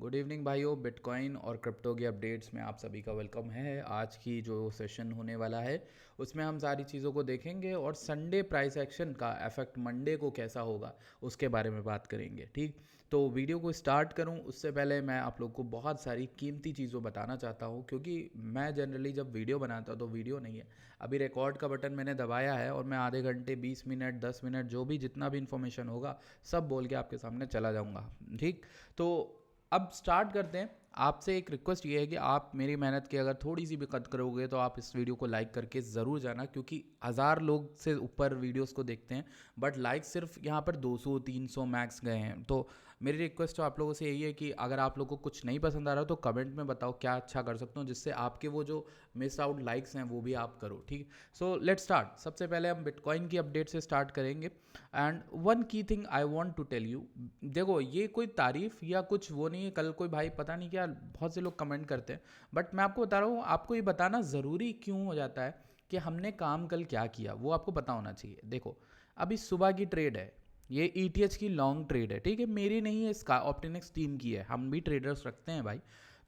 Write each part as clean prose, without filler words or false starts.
Good evening भाइयों। Bitcoin और crypto की अपडेट्स में आप सभी का वेलकम है। आज की जो सेशन होने वाला है उसमें हम सारी चीज़ों को देखेंगे और संडे प्राइस एक्शन का इफेक्ट मंडे को कैसा होगा उसके बारे में बात करेंगे। ठीक, तो वीडियो को स्टार्ट करूं उससे पहले मैं आप लोग को बहुत सारी कीमती चीज़ों बताना चाहता हूं, क्योंकि मैं जनरली जब वीडियो बनाता हूं तो वीडियो नहीं है, अभी रिकॉर्ड का बटन मैंने दबाया है और मैं आधे घंटे 20 मिनट 10 मिनट जो भी जितना भी इन्फॉर्मेशन होगा सब बोल के आपके सामने चला जाऊंगा। ठीक, तो अब स्टार्ट करते हैं। आपसे एक रिक्वेस्ट ये है कि आप मेरी मेहनत की अगर थोड़ी सी भी कदर करोगे तो आप इस वीडियो को लाइक करके ज़रूर जाना, क्योंकि 1000 लोग से ऊपर वीडियोस को देखते हैं बट लाइक सिर्फ यहाँ पर 200 300 मैक्स गए हैं। तो मेरी रिक्वेस्ट तो आप लोगों से यही है कि अगर आप लोगों को कुछ नहीं पसंद आ रहा तो कमेंट में बताओ क्या अच्छा कर सकता हूँ, जिससे आपके वो जो मिस आउट लाइक्स हैं वो भी आप करो। ठीक, सो लेट्स स्टार्ट। सबसे पहले हम बिटकॉइन की अपडेट से स्टार्ट करेंगे। And one key thing I want to tell you, देखो ये कोई तारीफ या कुछ वो नहीं है। कल कोई भाई पता नहीं क्या बहुत से लोग कमेंट करते हैं, बट मैं आपको बता रहा हूँ, आपको ये बताना ज़रूरी क्यों हो जाता है कि हमने काम कल क्या किया वो आपको पता होना चाहिए। देखो अभी सुबह की ट्रेड है, ये ETH की लॉन्ग ट्रेड है, ठीक है, मेरी नहीं है, इसका ऑप्टिनिक्स टीम की है, हम भी ट्रेडर्स रखते हैं भाई।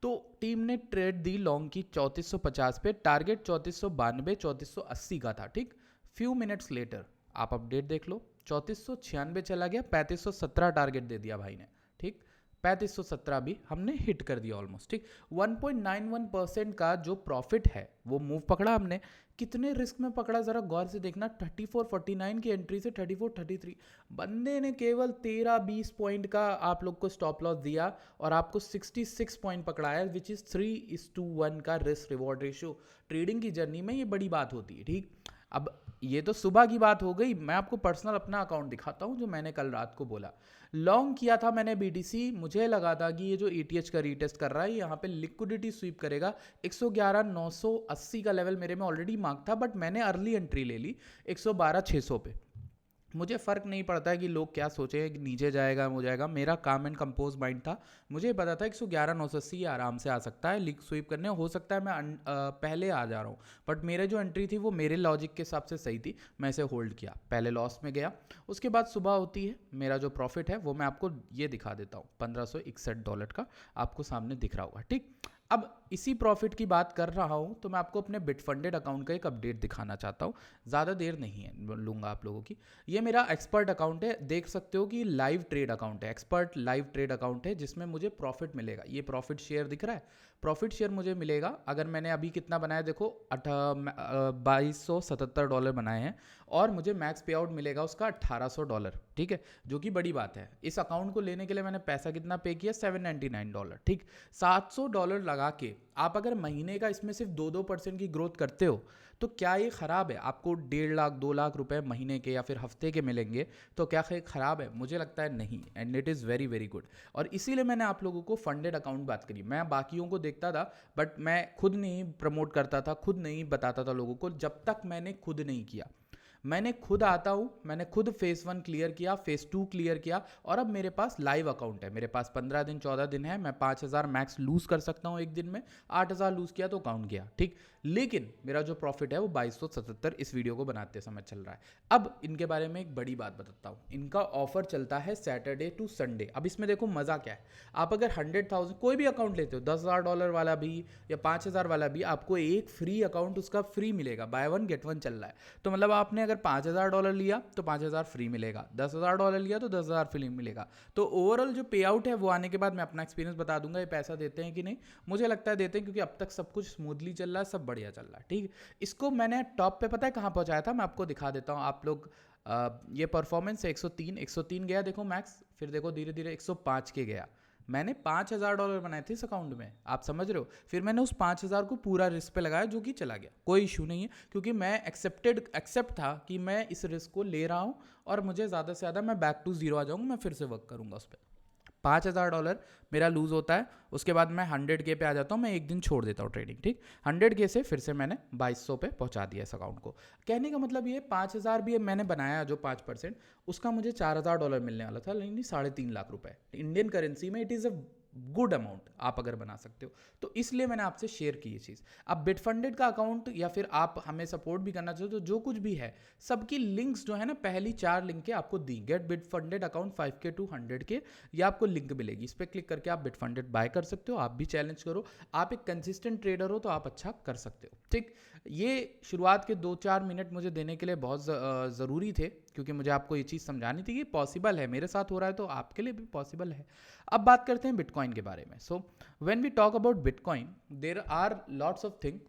तो टीम ने ट्रेड दी लॉन्ग की 3450 पे, टारगेट 3492 3480 का था। ठीक, फ्यू मिनट्स लेटर आप अपडेट देख लो, 3496 चला गया, 3517 टारगेट दे दिया भाई ने। ठीक, 3517 भी हमने हिट कर दिया ऑलमोस्ट। ठीक, 1.91% का जो प्रॉफिट है वो मूव पकड़ा हमने। कितने रिस्क में पकड़ा जरा गौर से देखना, 3449 की एंट्री से 3433, बंदे ने केवल 13-20 पॉइंट का आप लोग को स्टॉप लॉस दिया और आपको 66 पॉइंट पकड़ाया, विच इज़ 3:1 का रिस्क रिवॉर्ड रेशियो। ट्रेडिंग की जर्नी में ये बड़ी बात होती है। ठीक, अब ये तो सुबह की बात हो गई, मैं आपको पर्सनल अपना अकाउंट दिखाता हूँ जो मैंने कल रात को बोला। लॉन्ग किया था मैंने BTC, मुझे लगा था कि ये जो ETH का रीटेस्ट कर रहा है यहाँ पे लिक्विडिटी स्वीप करेगा। 111,980 का लेवल मेरे में ऑलरेडी मार्क था, बट मैंने अर्ली एंट्री ले ली 112,600 पे। मुझे फ़र्क नहीं पड़ता है कि लोग क्या सोचें कि नीचे जाएगा हो जाएगा, मेरा काम एंड कंपोज माइंड था। मुझे पता था 111,980 आराम से आ सकता है, लीक स्वीप करने हो सकता है मैं पहले आ जा रहा हूँ, बट मेरे जो एंट्री थी वो मेरे लॉजिक के हिसाब से सही थी, मैं इसे होल्ड किया, पहले लॉस में गया। उसके बाद सुबह होती है, मेरा जो प्रॉफिट है वो मैं आपको ये दिखा देता हूँ, $1561 का आपको सामने दिख रहा होगा। ठीक, अब इसी प्रॉफिट की बात कर रहा हूँ तो मैं आपको अपने बिटफंडेड अकाउंट का एक अपडेट दिखाना चाहता हूँ, ज़्यादा देर नहीं है लूँगा आप लोगों की। ये मेरा एक्सपर्ट अकाउंट है, देख सकते हो कि लाइव ट्रेड अकाउंट है, एक्सपर्ट लाइव ट्रेड अकाउंट है, जिसमें मुझे प्रॉफिट मिलेगा। ये प्रॉफिट शेयर दिख रहा है, प्रॉफिट शेयर मुझे मिलेगा। अगर मैंने अभी कितना बनाया देखो, $2277 बनाए हैं और मुझे मैक्स पे आउट मिलेगा उसका $1800। ठीक है, जो कि बड़ी बात है। इस अकाउंट को लेने के लिए मैंने पैसा कितना पे किया, $799। ठीक, $700 लगा के आप अगर महीने का इसमें सिर्फ 2% की ग्रोथ करते हो तो क्या ये ख़राब है? आपको 1.5 लाख 2 लाख रुपए महीने के या फिर हफ्ते के मिलेंगे तो क्या ये ख़राब है? मुझे लगता है नहीं, and it is very very good. और इसीलिए मैंने आप लोगों को फंडेड अकाउंट बात करी। मैं बाकियों को देखता था बट मैं खुद नहीं प्रमोट करता था, खुद नहीं बताता था लोगों को, जब तक मैंने खुद नहीं किया। मैंने खुद आता हूँ, मैंने खुद फेज़ 1 क्लियर किया, फेज़ 2 क्लियर किया, और अब मेरे पास लाइव अकाउंट है। मेरे पास 15 दिन 14 दिन है, मैं 5000 मैक्स लूज़ कर सकता हूँ एक दिन में, 8000 लूज़ किया तो काउंट गया। ठीक, लेकिन मेरा जो प्रॉफिट है वो 2277 इस वीडियो को बनाते समय चल रहा है। अब इनके बारे में एक बड़ी बात बताता हूँ, इनका ऑफर चलता है सैटरडे टू संडे। अब इसमें देखो मज़ा क्या है, आप अगर 100,000 कोई भी अकाउंट लेते हो, $10,000 वाला भी या 5000 वाला भी, आपको एक फ्री अकाउंट उसका फ्री मिलेगा, बाय 1 गेट 1 चल रहा है। तो मतलब आपने अगर $5000 लिया तो 5000 फ्री मिलेगा, $10,000 लिया तो 10,000 फ्री मिलेगा। तो ओवरऑल जो पे आउट है वो आने के बाद मैं अपना एक्सपीरियंस बता दूंगा, ये पैसा देते हैं कि नहीं। मुझे लगता है देते हैं, क्योंकि अब तक सब कुछ स्मूथली चल रहा है, सब बढ़िया चल रहा है। ठीक, इसको मैंने टॉप पे पता है कहाँ पहुँचाया था, मैं आपको दिखा देता हूँ। आप लोग ये परफॉर्मेंस है 103 गया देखो मैक्स, फिर देखो धीरे धीरे 105 के गया। मैंने $5000 बनाए थे इस अकाउंट में, आप समझ रहे हो। फिर मैंने उस 5000 को पूरा रिस्क पे लगाया, जो कि चला गया, कोई इशू नहीं है, क्योंकि मैं एक्सेप्ट था कि मैं इस रिस्क को ले रहा हूँ और मुझे ज़्यादा से ज़्यादा मैं बैक टू जीरो आ जाऊँगा, मैं फिर से वर्क करूँगा उस पर। $5000 मेरा लूज़ होता है, उसके बाद मैं 100K पे आ जाता हूँ, मैं एक दिन छोड़ देता हूँ ट्रेडिंग। ठीक, 100K से फिर से मैंने 2200 पे पहुँचा दिया इस अकाउंट को। कहने का मतलब ये 5000 भी मैंने बनाया जो 5%, उसका मुझे $4000 मिलने वाला था, लेकिन 3.5 लाख रुपए इंडियन करेंसी में। It is a good amount आप अगर बना सकते हो, तो इसलिए मैंने आपसे शेयर की ये चीज़। अब बिटफंडेड का अकाउंट या फिर आप हमें सपोर्ट भी करना चाहते हो तो जो कुछ भी है सबकी लिंक्स जो है ना, पहली 4 लिंक के आपको दी, get Bitfunded account 5K to 100K, ये आपको लिंक मिलेगी, इस पर क्लिक करके आप बिटफंडेड बाय कर सकते हो। आप भी चैलेंज करो, आप एक कंसिस्टेंट ट्रेडर हो तो आप अच्छा कर सकते हो। ठीक, ये शुरुआत के 2-4 मिनट मुझे देने के लिए बहुत ज़रूरी थे, क्योंकि मुझे आपको ये चीज़ समझानी थी कि पॉसिबल है, मेरे साथ हो रहा है तो आपके लिए भी पॉसिबल है। अब बात करते हैं बिटकॉइन के बारे में। So when we talk about Bitcoin, there are lots of things,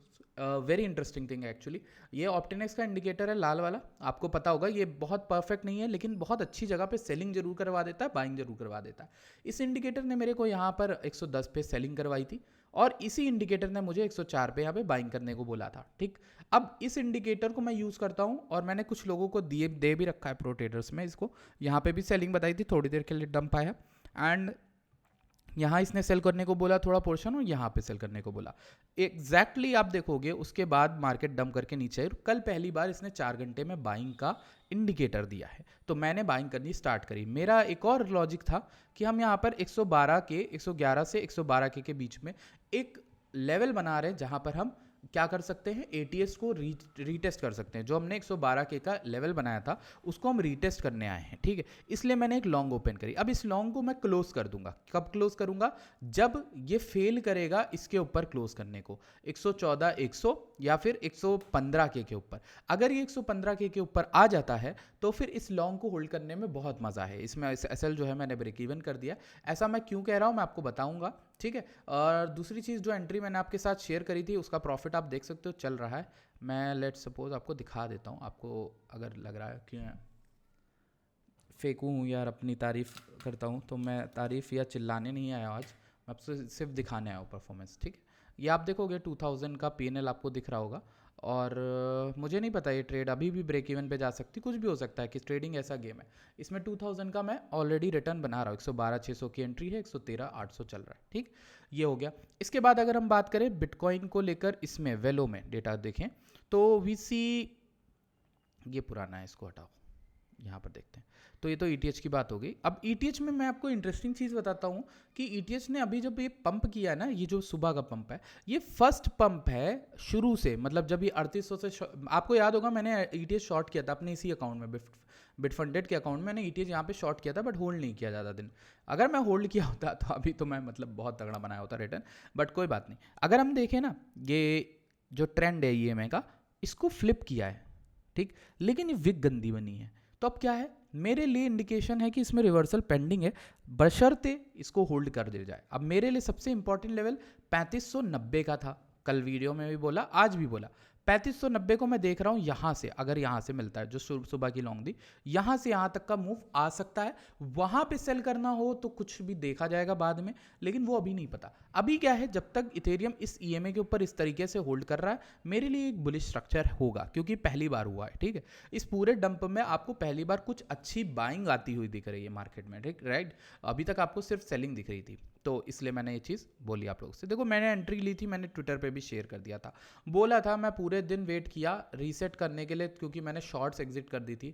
very interesting thing actually. ये ऑप्टिनेक्स का इंडिकेटर है लाल वाला, आपको पता होगा ये बहुत परफेक्ट नहीं है, लेकिन बहुत अच्छी जगह पे सेलिंग जरूर करवा देता है, बाइंग जरूर करवा देता है। इस इंडिकेटर ने मेरे को यहाँ पर 110 पे सेलिंग करवाई थी, और इसी इंडिकेटर ने मुझे 104 पे यहाँ पे बाइंग करने को बोला था। ठीक, अब इस इंडिकेटर को मैं यूज़ करता हूँ, और मैंने कुछ लोगों को दे भी रखा है प्रो ट्रेडर्स में इसको। यहाँ पे भी सेलिंग बताई थी, थोड़ी देर के लिए डंप आया, एंड यहाँ इसने सेल करने को बोला थोड़ा पोर्शन, और यहाँ पे सेल करने को बोला। एग्जैक्टली आप देखोगे उसके बाद मार्केट डंप करके नीचे, कल पहली बार इसने 4 घंटे में बाइंग का इंडिकेटर दिया है, तो मैंने बाइंग करनी स्टार्ट करी। मेरा एक और लॉजिक था कि हम यहाँ पर 111 से 112 के बीच में एक लेवल बना रहे हैं, जहाँ पर हम क्या कर सकते हैं, एटीएस को रीटेस्ट कर सकते हैं। जो हमने 112K का लेवल बनाया था उसको हम रीटेस्ट करने आए हैं। ठीक है, इसलिए मैंने एक लॉन्ग ओपन करी। अब इस लॉन्ग को मैं क्लोज कर दूंगा। कब क्लोज करूंगा, जब ये फेल करेगा इसके ऊपर क्लोज करने को, 114, 100 या फिर 115K के ऊपर। अगर ये 115K के ऊपर आ जाता है तो फिर इस लॉन्ग को होल्ड करने में बहुत मजा है। इसमें एसएल जो है मैंने ब्रेक इवन कर दिया। ऐसा मैं क्यों कह रहा हूँ मैं आपको बताऊंगा। ठीक है, और दूसरी चीज़, जो एंट्री मैंने आपके साथ शेयर करी थी उसका प्रॉफिट आप देख सकते हो चल रहा है। मैं लेट सपोज आपको दिखा देता हूँ, आपको अगर लग रहा है कि फेंकूँ यार अपनी तारीफ़ करता हूँ, तो मैं तारीफ़ या चिल्लाने नहीं आया आज, मैं आपसे सिर्फ दिखाने आया हूँ परफॉर्मेंस। ठीक है, ये आप देखोगे 2000 का पीएनएल आपको दिख रहा होगा, और मुझे नहीं पता ये ट्रेड अभी भी ब्रेक इवन पे जा सकती, कुछ भी हो सकता है कि ट्रेडिंग ऐसा गेम है। इसमें 2000 का मैं ऑलरेडी रिटर्न बना रहा हूँ, 112,600 की एंट्री है, 113,800 चल रहा है। ठीक, ये हो गया। इसके बाद अगर हम बात करें बिटकॉइन को लेकर, इसमें वेलो में डेटा देखें तो वीसी, ये पुराना है इसको हटाओ, यहाँ पर देखते हैं। तो ये तो ETH की बात हो गई। अब ETH में मैं आपको इंटरेस्टिंग चीज़ बताता हूँ कि ETH ने अभी जब ये पंप किया ना, ये जो सुबह का पंप है, ये फर्स्ट पंप है शुरू से, मतलब जब ये 3800 से, आपको याद होगा मैंने ETH शॉर्ट किया था अपने इसी अकाउंट में, बिटफंडेड के अकाउंट में मैंने ETH यहाँ पे शॉर्ट किया था, बट होल्ड नहीं किया ज़्यादा दिन। अगर मैं होल्ड किया होता तो अभी तो मैं मतलब बहुत तगड़ा बनाया होता रिटर्न, बट कोई बात नहीं। अगर हम देखें ना, ये जो ट्रेंड है EMA का, इसको फ्लिप किया है। ठीक, लेकिन ये विग गंदी बनी है, तो अब क्या है, मेरे लिए इंडिकेशन है कि इसमें रिवर्सल पेंडिंग है, बशर्ते इसको होल्ड कर दिया जाए। अब मेरे लिए सबसे इंपॉर्टेंट लेवल 3590 का था, कल वीडियो में भी बोला, आज भी बोला। 3590 को मैं देख रहा हूँ यहाँ से, अगर यहाँ से मिलता है, जो सुबह की लॉन्ग दी, यहाँ से यहाँ तक का मूव आ सकता है। वहाँ पे सेल करना हो तो कुछ भी देखा जाएगा बाद में, लेकिन वो अभी नहीं पता। अभी क्या है, जब तक इथेरियम इस EMA के ऊपर इस तरीके से होल्ड कर रहा है, मेरे लिए एक बुलिश स्ट्रक्चर होगा, क्योंकि पहली बार हुआ है। ठीक है, इस पूरे डंप में आपको पहली बार कुछ अच्छी बाइंग आती हुई दिख रही है मार्केट में। ठीक, राइट, अभी तक आपको सिर्फ सेलिंग दिख रही थी, तो इसलिए मैंने ये चीज़ बोली आप लोगों से। देखो, मैंने एंट्री ली थी, मैंने ट्विटर पे भी शेयर कर दिया था, बोला था मैं पूरे दिन वेट किया रीसेट करने के लिए, क्योंकि मैंने शॉर्ट्स एग्जिट कर दी थी।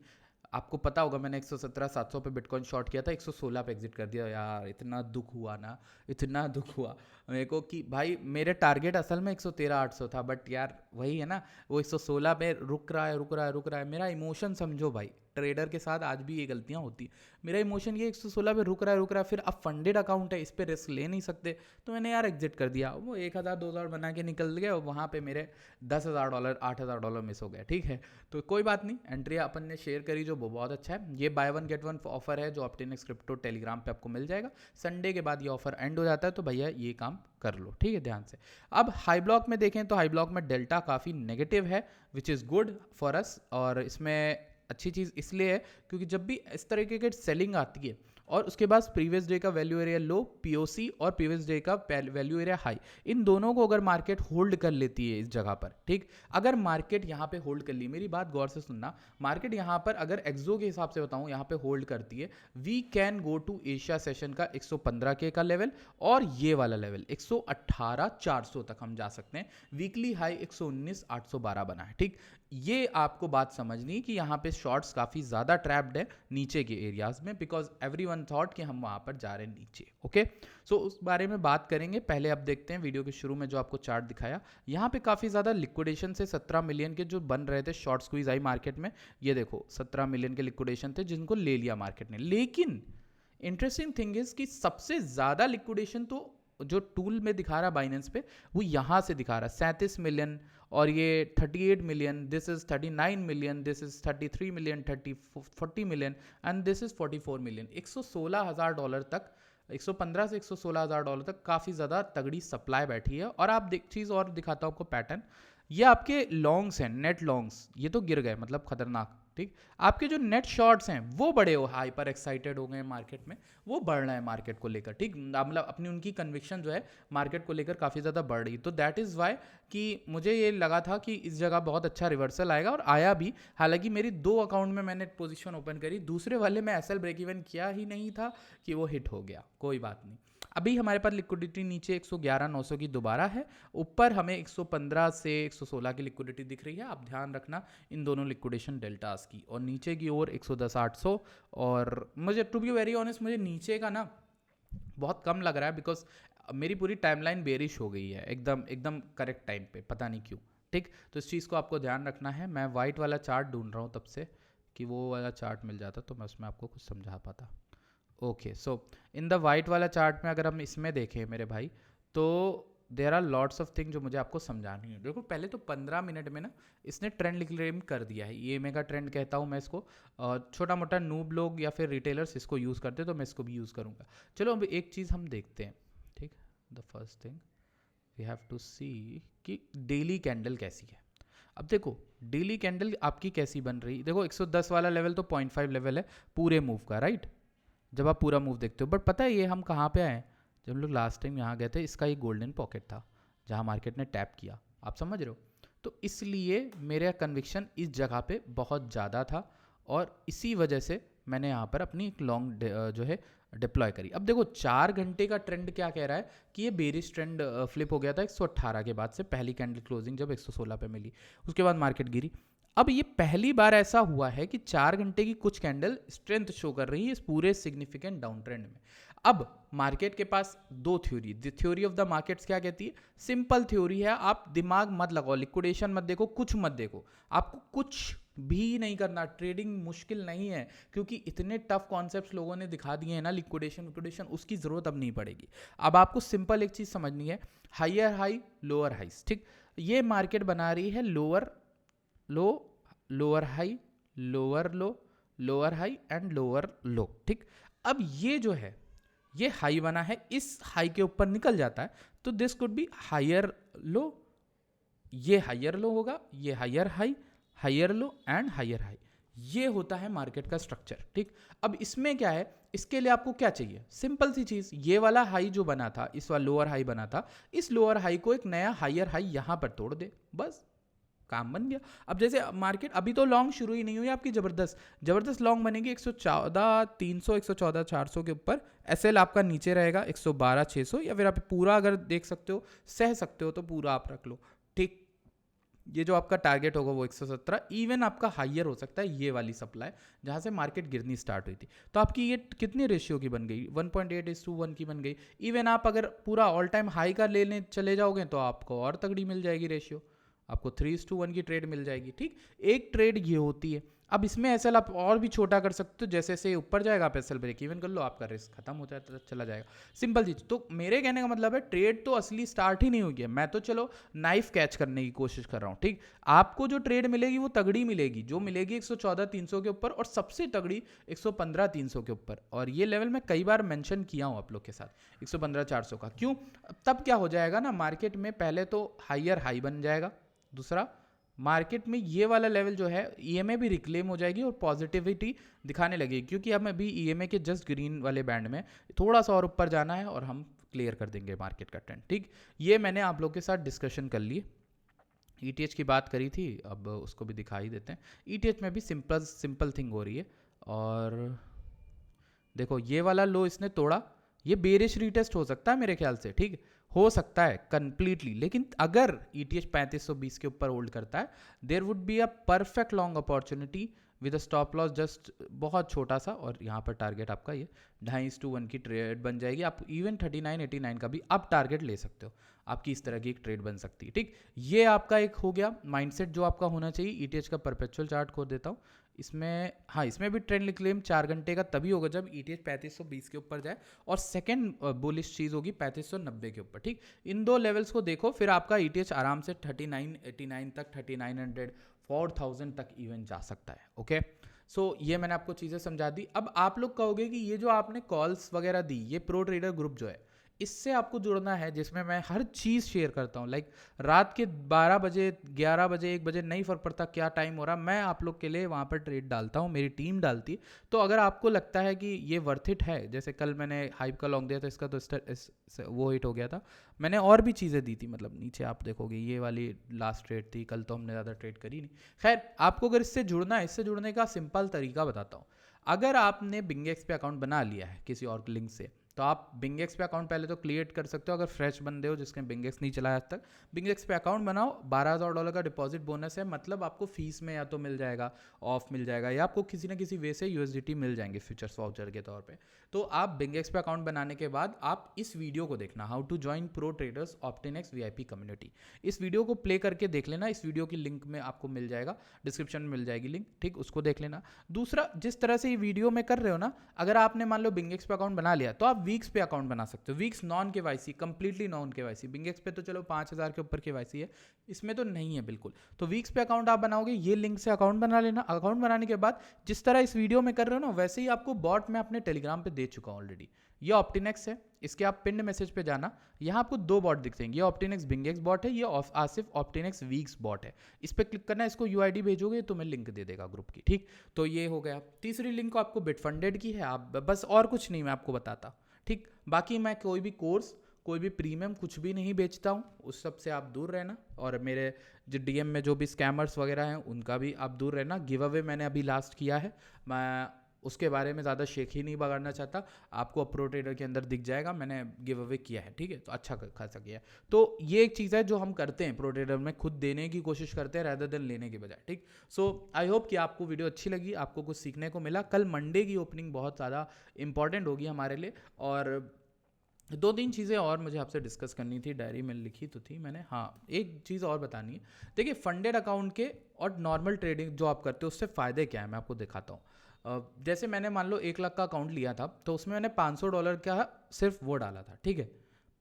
आपको पता होगा मैंने 117-700 पे बिटकॉइन शॉर्ट किया था, 116 पे एग्जिट कर दिया। यार इतना दुख हुआ ना, इतना दुख हुआ मेरे को कि भाई मेरे टारगेट असल में 113-800 था, बट यार वही है ना, वो 116 पे रुक रहा है। मेरा इमोशन समझो भाई, ट्रेडर के साथ आज भी ये गलतियां होती। मेरा इमोशन ये 116 पे रुक रहा है, फिर अब फंडेड अकाउंट है, इस पर रिस्क ले नहीं सकते, तो मैंने यार एग्जिट कर दिया। वो 1000-2000 बना के निकल गया, वहाँ पे मेरे $10,000 $8,000 मिस हो गए। ठीक है, तो कोई बात नहीं, एंट्री अपन ने शेयर करी जो बहुत अच्छा है। ये by one get one offer है जो ऑप्टिनेक्स क्रिप्टो टेलीग्राम पे आपको मिल जाएगा। संडे के बाद ये ऑफर एंड हो जाता है, तो भैया ये काम कर लो। ठीक है, ध्यान से। अब हाई ब्लॉक में देखें तो हाई ब्लॉक में डेल्टा काफ़ी नेगेटिव है, which is good for us. और इसमें अच्छी चीज़ इसलिए है क्योंकि जब भी इस तरीके की सेलिंग आती है और उसके बाद प्रीवियस डे का वैल्यू एरिया लो, POC, और प्रीवियस डे का वैल्यू एरिया हाई, इन दोनों को अगर मार्केट होल्ड कर लेती है इस जगह पर, ठीक, अगर मार्केट यहाँ पे होल्ड कर ली, मेरी बात गौर से सुनना, मार्केट यहाँ पर अगर एक्सो के हिसाब से बताऊँ यहाँ पे होल्ड करती है, we can go to Asia session का 115K का लेवल, और ये वाला लेवल 118,400 तक हम जा सकते हैं। वीकली हाई 119,812 बना है। ठीक, ये आपको बात समझनी कि यहाँ पे शॉर्ट्स काफ़ी ज़्यादा ट्रैप्ड है नीचे के एरियाज में, बिकॉज एवरीवन थॉट कि हम वहाँ पर जा रहे हैं नीचे। ओके, सो उस बारे में बात करेंगे। पहले अब देखते हैं वीडियो के शुरू में जो आपको चार्ट दिखाया, यहाँ पे काफ़ी ज़्यादा लिक्विडेशन से 17 मिलियन के जो बन रहे थे शॉर्ट स्क्वीज आई मार्केट में, ये देखो 17 मिलियन के लिक्विडेशन थे जिनको ले लिया मार्केट ने। लेकिन इंटरेस्टिंग थिंग इज कि सबसे ज़्यादा लिक्विडेशन तो जो टूल में दिखा रहा बाइनेंस पे, वो यहाँ से दिखा रहा 37 मिलियन, और ये 38 million, this is 39 million, this is 33 million, 40 million, and this is 44 million. $116,000 तक, 115 से $116,000 तक काफ़ी ज़्यादा तगड़ी सप्लाई बैठी है। और आप चीज़ और दिखाता हूँ आपको पैटर्न, ये आपके लॉन्ग्स हैं, नेट लॉन्ग्स, ये तो गिर गए मतलब खतरनाक। ठीक, आपके जो नेट शॉर्ट्स हैं वो बड़े हो हाइपर एक्साइटेड हो गए मार्केट में, वो बढ़ रहे हैं मार्केट को लेकर। ठीक, मतलब अपनी उनकी कन्विक्शन जो है मार्केट को लेकर काफ़ी ज़्यादा बढ़ रही। तो दैट इज़ वाई कि मुझे ये लगा था कि इस जगह बहुत अच्छा रिवर्सल आएगा, और आया भी। हालांकि मेरी 2 अकाउंट में मैंने पोजीशन ओपन करी, दूसरे वाले में एसएल ब्रेक इवन किया ही नहीं था कि वो हिट हो गया। कोई बात नहीं, अभी हमारे पास लिक्विडिटी नीचे 111,900 की दोबारा है, ऊपर हमें 115 से 116 की लिक्विडिटी दिख रही है। आप ध्यान रखना इन दोनों लिक्विडेशन डेल्टास की, और नीचे की ओर 110,800। और मुझे टू बी वेरी ऑनेस्ट, मुझे नीचे का ना बहुत कम लग रहा है, बिकॉज मेरी पूरी टाइमलाइन बेरिश हो गई है एकदम एकदम करेक्ट टाइम पे, पता नहीं क्यों। ठीक, तो इस चीज़ को आपको ध्यान रखना है। मैं वाइट वाला चार्ट ढूंढ रहा हूँ तब से, कि वो वाला चार्ट मिल जाता तो मैं उसमें आपको कुछ समझा पाता। Okay, so in the white वाला चार्ट में अगर हम इसमें देखें मेरे भाई, तो there are lots of thing जो मुझे आपको समझानी है। देखो, पहले तो 15 मिनट में ना इसने ट्रेंड क्लेम कर दिया है। ये मेगा ट्रेंड कहता हूँ मैं इसको, छोटा मोटा नूब लोग या फिर रिटेलर्स इसको यूज़ करते, तो मैं इसको भी यूज़ करूँगा। चलो अब एक चीज़ हम देखते हैं। ठीक, the first thing we have to see कि डेली कैंडल कैसी है। अब देखो डेली कैंडल आपकी कैसी बन रही। देखो 110 वाला लेवल तो 0.5 लेवल है पूरे मूव का, राइट, जब आप पूरा मूव देखते हो। बट पता है ये हम कहाँ पे आए, जब हम लोग लास्ट टाइम यहाँ गए थे, इसका एक गोल्डन पॉकेट था जहाँ मार्केट ने टैप किया, आप समझ रहे हो। तो इसलिए मेरा कन्विक्शन इस जगह पे बहुत ज़्यादा था, और इसी वजह से मैंने यहाँ पर अपनी एक लॉन्ग जो है डिप्लॉय करी। अब देखो 4 घंटे का ट्रेंड क्या कह रहा है कि ये बेरिश ट्रेंड फ्लिप हो गया था 118 के बाद से, पहली कैंडल क्लोजिंग जब 116 पे मिली, उसके बाद मार्केट गिरी। अब ये पहली बार ऐसा हुआ है कि 4 घंटे की कुछ कैंडल स्ट्रेंथ शो कर रही है इस पूरे सिग्निफिकेंट डाउन ट्रेंड में। अब मार्केट के पास 2 theory, the theory of the markets क्या कहती है, सिंपल थ्योरी है, आप दिमाग मत लगाओ, लिक्विडेशन मत देखो, कुछ मत देखो, आपको कुछ भी नहीं करना। ट्रेडिंग मुश्किल नहीं है, क्योंकि इतने टफ कॉन्सेप्ट्स लोगों ने दिखा दिए हैं ना, लिक्विडेशन उसकी ज़रूरत अब नहीं पड़ेगी। अब आपको सिंपल एक चीज़ समझनी है, हायर हाई लोअर हाइस। ठीक, ये मार्केट बना रही है lower low, lower high, lower low, lower high and lower लो। ठीक, अब ये जो है ये हाई बना है, इस हाई के ऊपर निकल जाता है तो this could be higher low, ये हायर लो होगा, ये higher high, higher low and higher high. ये होता है मार्केट का स्ट्रक्चर। ठीक, अब इसमें क्या है, इसके लिए आपको क्या चाहिए, सिंपल सी चीज, ये वाला हाई जो बना था, इस वाला लोअर हाई बना था, इस लोअर हाई को एक नया हायर हाई यहां पर तोड़ दे, बस काम बन गया। अब जैसे मार्केट अभी तो लॉन्ग शुरू ही नहीं हुई आपकी, जबरदस्त लॉन्ग बनेगी 114 300, 114 400 के ऊपर। एसएल आपका नीचे रहेगा 112 600, या फिर आप पूरा अगर देख सकते हो, सह सकते हो, तो पूरा आप रख लो। ठीक, ये जो आपका टारगेट होगा वो 117, इवन आपका हाइयर हो सकता है ये वाली सप्लाई जहाँ से मार्केट गिरनी स्टार्ट हुई थी। तो आपकी ये कितनी रेशियो की बन गई, 1.8:1 की बन गई। इवन आप अगर पूरा ऑल टाइम हाई का लेने चले जाओगे तो आपको और तगड़ी मिल जाएगी रेशियो, आपको 3:1 की ट्रेड मिल जाएगी। ठीक, एक ट्रेड ये होती है। अब इसमें एसएल आप और भी छोटा कर सकते हो, जैसे जैसे ऊपर जाएगा आप एसएल ब्रेक इवन कर लो, आपका रिस्क खत्म हो जाता चला जाएगा। सिंपल चीज। तो मेरे कहने का मतलब है ट्रेड तो असली स्टार्ट ही नहीं हुई है, मैं तो चलो नाइफ कैच करने की कोशिश कर रहा हूँ। ठीक, आपको जो ट्रेड मिलेगी वो तगड़ी मिलेगी, जो मिलेगी 114 300 के ऊपर, और सबसे तगड़ी 115 300 के ऊपर। और ये लेवल मैं कई बार मेंशन किया हूँ आप लोग के साथ, 115 400 का। क्यों, तब क्या हो जाएगा ना, मार्केट में पहले तो हाइयर हाई बन जाएगा, दूसरा मार्केट में ये वाला लेवल जो है ईएमए भी रिक्लेम हो जाएगी और पॉजिटिविटी दिखाने लगेगी, क्योंकि हम अभी ईएमए के जस्ट ग्रीन वाले बैंड में, थोड़ा सा और ऊपर जाना है और हम क्लियर कर देंगे मार्केट का ट्रेंड। ठीक, ये मैंने आप लोग के साथ डिस्कशन कर ली। ईटीएच की बात करी थी, अब उसको भी दिखा ही देते हैं। ईटीएच में भी सिंपल थिंग हो रही है, और देखो ये वाला लो इसने तोड़ा, ये बेरिश रीटेस्ट हो सकता है मेरे ख्याल से। ठीक, हो सकता है कंप्लीटली, लेकिन अगर ETH 3520 के ऊपर होल्ड करता है, there would be a perfect long opportunity with a stop loss just बहुत छोटा सा, और यहाँ पर टारगेट आपका ये 2.5:1 की ट्रेड बन जाएगी। आप इवन 3989 का भी आप टारगेट ले सकते हो, आपकी इस तरह की एक ट्रेड बन सकती है। ठीक, ये आपका एक हो गया माइंडसेट जो आपका होना चाहिए। ETH का परपेचुअल चार्ट खोल देता हूँ, इसमें हाँ, इसमें भी ट्रेंड क्लेम 4 घंटे का तभी होगा जब ETH 3520 के ऊपर जाए, और सेकंड बुलिश चीज़ होगी 3590 के ऊपर। ठीक, इन दो लेवल्स को देखो, फिर आपका ETH आराम से 3989 तक, 3900, 4000 तक इवन जा सकता है। ओके, सो ये मैंने आपको चीज़ें समझा दी। अब आप लोग कहोगे कि ये जो आपने कॉल्स वगैरह दी, ये प्रो ट्रेडर ग्रुप जो है, इससे आपको जुड़ना है, जिसमें मैं हर चीज़ शेयर करता हूँ। लाइक रात के 12 बजे, 11 बजे, 1 बजे, नहीं फ़र्क पड़ता क्या टाइम हो रहा, मैं आप लोग के लिए वहाँ पर ट्रेड डालता हूँ, मेरी टीम डालती है। तो अगर आपको लगता है कि ये वर्थ इट है, जैसे कल मैंने हाइप का लॉन्ग दिया था, इसका तो वो हिट हो गया था। मैंने और भी चीज़ें दी थी, मतलब नीचे आप देखोगे ये वाली लास्ट ट्रेड थी, कल तो हमने ज़्यादा ट्रेड करी नहीं। खैर, आपको अगर इससे जुड़ना है, इससे जुड़ने का सिंपल तरीका बताता हूँ। अगर आपने बिंगेक्स पे अकाउंट बना लिया है किसी और लिंक से, तो आप बिंगेक्स पे अकाउंट पहले तो क्रिएट कर सकते हो। अगर फ्रेश बंदे हो जिसने बिंगेक्स नहीं चलाया आज तक, बिंगेक्स पे अकाउंट बनाओ। $12,000 का डिपॉजिट बोनस है, मतलब आपको फीस में या तो मिल जाएगा, ऑफ मिल जाएगा, या आपको किसी ना किसी वे से USDT मिल जाएंगे फ्यूचर्स वाउचर के तौर पे। तो आप बिंगेक्स पे अकाउंट बनाने के बाद आप इस वीडियो को देखना, how to join pro traders Optinex VIP community. इस वीडियो को प्ले करके देख लेना, इस वीडियो की लिंक में आपको मिल जाएगा, डिस्क्रिप्शन में मिल जाएगी लिंक। ठीक, उसको देख लेना। दूसरा, जिस तरह से ये वीडियो में कर रहे हो ना, अगर आपने मान लो बिंगेक्स पे अकाउंट बना लिया, तो आप वीक्स पे अकाउंट बना सकते हो। Weeks non KYC, completely non KYC। बिंगेक्स पे तो चलो 5000 के ऊपर KYC है, इसमें तो नहीं है बिल्कुल। तो वीक्स पे अकाउंट आप बनाओगे, ये लिंक से अकाउंट बना लेना। अकाउंट बनाने के बाद जिस तरह इस वीडियो में कर रहे हो ना, वैसे ही आपको बॉट मैं अपने टेलीग्राम पे दे चुका हूँ ऑलरेडी। ये ऑप्टिनेक्स है, इसके आप पिन मैसेज पे जाना, यहाँ आपको 2 बॉट दिख जाएंगे। ये ऑप्टिनेक्स बिंगेक्स बॉट है, ये आसिफ ऑप्टिनेक्स वीक्स बॉट है। इस पर क्लिक करना, इसको UID भेजोगे तो मैं लिंक दे देगा ग्रुप की। ठीक, तो ये हो गया। तीसरी लिंक आपको बिटफंडेड की है, आप बस और कुछ नहीं मैं आपको बताता। ठीक, बाकी मैं कोई भी कोर्स, कोई भी प्रीमियम कुछ भी नहीं बेचता हूँ, उस सब से आप दूर रहना। और मेरे जो DM में जो भी स्कैमर्स वगैरह हैं, उनका भी आप दूर रहना। गिव अवे मैंने अभी लास्ट किया है, मैं उसके बारे में ज़्यादा शेख ही नहीं बगाड़ना चाहता। आपको प्रो ट्रेडर के अंदर दिख जाएगा, मैंने गिव अवे किया है। ठीक है, तो अच्छा खासा किया है। तो ये एक चीज़ है जो हम करते हैं प्रो ट्रेडर में, खुद देने की कोशिश करते हैं रैदर देन लेने के बजाय। ठीक, सो आई होप कि आपको वीडियो अच्छी लगी, आपको कुछ सीखने को मिला। कल मंडे की ओपनिंग बहुत ज़्यादा इंपॉर्टेंट होगी हमारे लिए, और 2-3 चीज़ें और मुझे आपसे डिस्कस करनी थी, डायरी में लिखी तो थी मैंने। हाँ, एक चीज़ और बतानी है। देखिए, फंडेड अकाउंट के और नॉर्मल ट्रेडिंग जो आप करते हो, उससे फ़ायदे क्या है मैं आपको दिखाता हूँ। जैसे मैंने मान लो 1 लाख का अकाउंट लिया था, तो उसमें मैंने $500 का सिर्फ वो डाला था। ठीक है,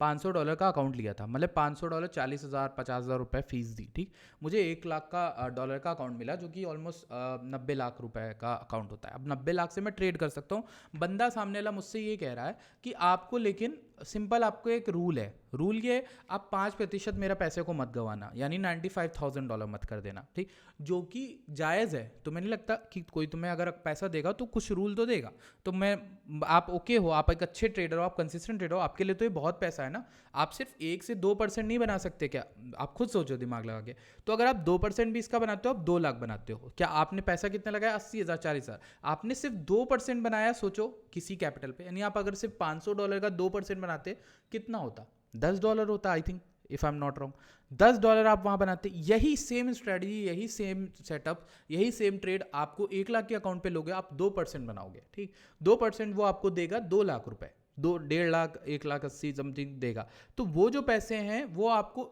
$500 का अकाउंट लिया था, मतलब $500, 40,000, 50,000 रुपये फीस दी। ठीक, मुझे 1 लाख का डॉलर का अकाउंट मिला, जो कि ऑलमोस्ट 90 लाख रुपए का अकाउंट होता है। अब 90 लाख से मैं ट्रेड कर सकता हूँ। बंदा सामने वाला मुझसे ये कह रहा है कि आपको, लेकिन सिंपल आपको एक रूल है, रूल ये, आप 5% मेरा पैसे को मत गंवाना, यानी $95,000 मत कर देना। ठीक, जो कि जायज़ है। तो मैंने लगता कि कोई तुम्हें अगर पैसा देगा तो कुछ रूल तो देगा। तो मैं, आप ओके हो, आप एक अच्छे ट्रेडर हो, आप कंसिस्टेंट ट्रेडर हो, आपके लिए तो ये बहुत पैसा है ना। आप सिर्फ 1 से 2% नहीं बना सकते क्या? आप खुद सोचो दिमाग लगा के। तो अगर आप 2% भी इसका बनाते हो, आप 2 लाख बनाते हो, क्या आपने पैसा कितना लगाया? 80,000, 40,000। आपने सिर्फ 2% बनाया, सोचो किसी कैपिटल पे, यानी आप अगर सिर्फ $500 का 2% बनाते, कितना होता? $10 होता, I think, if I am not wrong. $10 आप वहां बनाते। यही सेम स्ट्रेटजी, यही सेम सेटअप, यही सेम ट्रेड आपको 1 लाख के अकाउंट पे लोगे, आप 2% बनाओगे। ठीक, 2% वो आपको देगा 2 लाख रुपए, 1.5 लाख, 1,80,000 समथिंग देगा। तो वो जो पैसे हैं वो आपको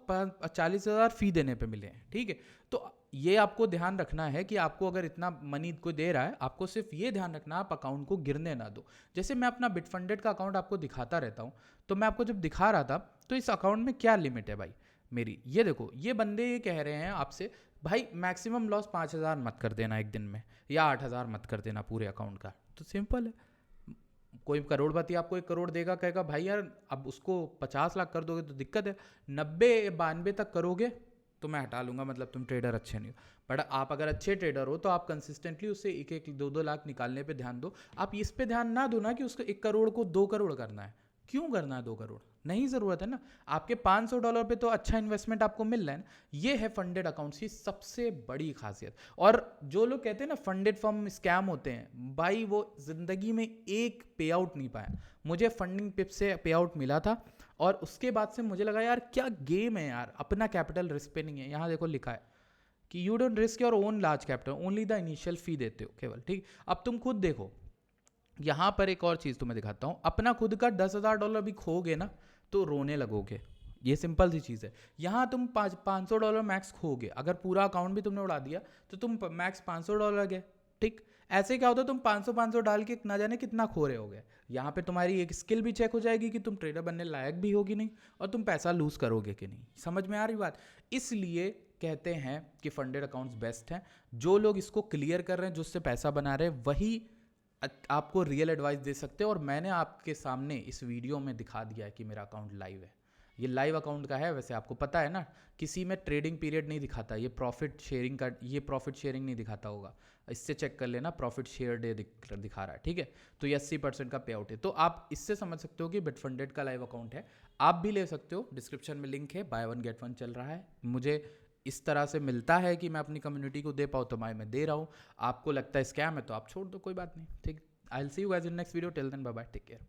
40,000 फी देने पे मिले हैं। ठीक है, तो ये आपको ध्यान रखना है कि आपको अगर इतना मनी कोई दे रहा है, आपको सिर्फ ये ध्यान रखना, आप अकाउंट को गिरने ना दो। जैसे मैं अपना बिटफंडेड का अकाउंट आपको दिखाता रहता हूँ, तो मैं आपको जब दिखा रहा था, तो इस अकाउंट में क्या लिमिट है भाई मेरी, ये देखो। ये बंदे ये कह रहे हैं आपसे, भाई मैक्सिमम लॉस 5,000 मत कर देना एक दिन में, या 8,000 मत कर देना पूरे अकाउंट का। तो सिंपल है, कोई करोड़पति आपको 1 करोड़ देगा, कहेगा भाई यार अब उसको 50 लाख कर दोगे तो दिक्कत है, 90-92 तक करोगे तो मैं हटा लूंगा, मतलब तुम ट्रेडर अच्छे नहीं हो। बट आप अगर अच्छे ट्रेडर हो तो आप कंसिस्टेंटली उससे 1-1, 2-2 लाख निकालने पे ध्यान दो। आप इस पे ध्यान ना दो ना कि उसको 1 करोड़ को 2 करोड़ करना है। क्यों करना है 2 करोड़? नहीं ज़रूरत है ना। आपके $500 पे तो अच्छा इन्वेस्टमेंट आपको मिल रहा है ना। ये है फंडेड अकाउंट्स की सबसे बड़ी खासियत। और जो लोग कहते हैं ना फंडेड फर्म स्कैम होते हैं, भाई वो ज़िंदगी में एक पे आउट नहीं पाया। मुझे फंडिंग पिप से पे आउट मिला था और उसके बाद से मुझे लगा यार क्या गेम है यार, अपना कैपिटल रिस्क पे नहीं है। यहाँ देखो लिखा है कि you don't risk your own large capital, only the initial fee देते हो केवल, ठीक। अब तुम खुद देखो, यहाँ पर एक और चीज़ तुम्हें दिखाता हूँ। अपना खुद का $10,000 भी खोगे ना तो रोने लगोगे। ये सिंपल सी चीज़ है। यहाँ तुम $500 मैक्स खोगे, अगर पूरा अकाउंट भी तुमने उड़ा दिया तो तुम मैक्स $500 गए, ठीक। ऐसे क्या होता है, तुम 500 डाल के ना जाने कितना खो रहे होगे। यहाँ पे तुम्हारी एक स्किल भी चेक हो जाएगी कि तुम ट्रेडर बनने लायक भी होगी नहीं, और तुम पैसा लूज करोगे कि नहीं। समझ में आ रही बात। इसलिए कहते हैं कि फंडेड अकाउंट्स बेस्ट हैं। जो लोग इसको क्लियर कर रहे हैं, जो उससे पैसा बना रहे हैं, वही आपको रियल एडवाइस दे सकते हो। और मैंने आपके सामने इस वीडियो में दिखा दिया है कि मेरा अकाउंट लाइव है। ये लाइव अकाउंट का है। वैसे आपको पता है ना, किसी में ट्रेडिंग पीरियड नहीं दिखाता, ये प्रॉफिट शेयरिंग का, ये प्रॉफिट शेयरिंग नहीं दिखाता होगा। इससे चेक कर लेना, प्रॉफिट शेयर डे दिखा रहा है, ठीक है। तो ये 80% का पे आउट है। तो आप इससे समझ सकते हो कि बिटफंडेड का लाइव अकाउंट है। आप भी ले सकते हो, डिस्क्रिप्शन में लिंक है, बाय वन गेट वन चल रहा है। मुझे इस तरह से मिलता है कि मैं अपनी कम्युनिटी को दे पाऊँ, तो मैं दे रहा हूँ। आपको लगता है स्कैम है तो आप छोड़ दो, कोई बात नहीं, ठीक। I'll see you guys in next video. Till then, bye bye. Take care.